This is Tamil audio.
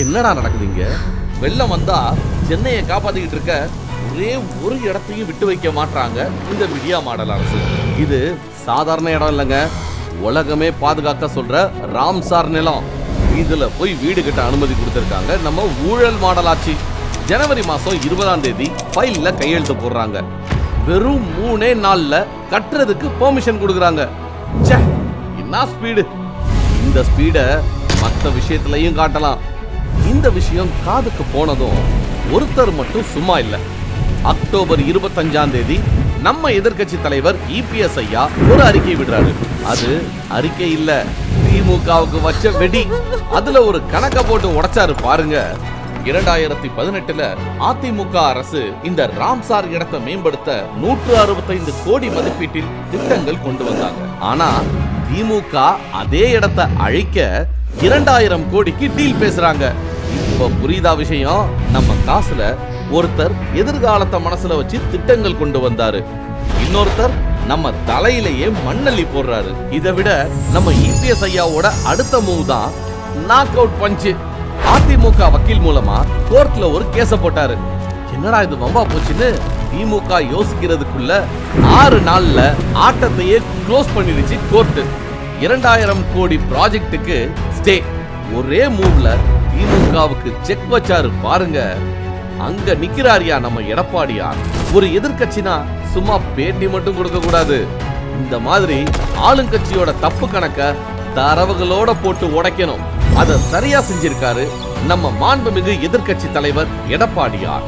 என்னடா நடக்குதுங்க? வெள்ளம் வந்தா சென்னையை காப்பாத்திக்கிட்டு இருக்க ஒரே ஒரு இடத்தையும் விட்டு வைக்க மாட்டாங்க இந்த விடியா மாடல் அரசு. இது சாதாரண இடம் இல்லைங்க, உலகமே பாதுகாக்க சொல்ற ராம்சார் நிலம். இதுல போய் வீடு கட்ட அனுமதி கொடுத்திருக்காங்க நம்ம ஊழல் மாடலாச்சு. ஜனவரி மாசம் 20ஆம் தேதி ஃபைல்ல கையெழுத்து போடுறாங்க. வெறும் 3 நாள்ல கட்டுறதுக்கு பெர்மிஷன் கொடுக்குறாங்க. என்ன ஸ்பீடு! இந்த ஸ்பீட மற்ற விஷயத்திலையும் காட்டலாம். இந்த விஷயம் காதுக்கு போனதும் ஒருத்தர் மட்டும் சும்மா இல்ல. அக்டோபர் 25ஆம் தேதி நம்ம எதிர்க்கட்சி தலைவர் இபிஎஸ் ஐயா ஒரு அறிக்கை விடுறாரு. அது அறிக்கை இல்ல, திமுகவுக்கு வச்ச வெடி. அதுல ஒரு கணக்க போட்டு உடைச்சாரு பாருங்க. 2018ல அதிமுக அரசு இந்த ராம்சார் இடத்தை மேம்படுத்த 165 கோடி மதிப்பீட்டில் திட்டங்கள் கொண்டு வந்தாங்க. ஆனா திமுக அதே இடத்தை அழிக்க 2000 கோடிக்கு டீல் பேசுறாங்க. இப்ப புரியுதா விஷயம்? நம்ம காசுல ஒருத்தர் எதிர்காலத்தை மனசுல வச்சு திட்டங்கள் கொண்டு வந்தாரு, இன்னொருத்தர் நம்ம தலையிலேயே மண்ணள்ளி போடுறாரு. இதை விட நம்ம இபிஎஸ் ஐயாவோட அடுத்த மூவ் தான் நாக் அவுட் பஞ்ச். அதிமுக வக்கீல் மூலமா கோர்ட்ல ஒரு கேஸ போட்டாரு. என்னடா இது வம்பா போச்சுன்னு திமுக யோசிக்கிறதுக்குள்ள 6 நாள்ல ஆட்டத்தையே க்ளோஸ் பண்ணிடுச்சு கோர்ட். 2000 கோடி ப்ராஜெக்ட்டுக்கு ஸ்டே. ஒரே மூவ்ல திமுகவுக்கு செக் வச்சாரு பாருங்க. அங்க நிக்கிறாரியா நம்ம எடப்பாடியா. ஒரு எதிர்க்கட்சினா சும்மா பேட்டி மட்டும் கொடுக்க கூடாது. இந்த மாதிரி ஆளுங்கட்சியோட தப்பு கணக்க தரவுகளோட போட்டு உடைக்கணும். அத சரியா செஞ்சிருக்காரு நம்ம மாண்புமிகு எதிர்க்கட்சி தலைவர் எடப்பாடியார்.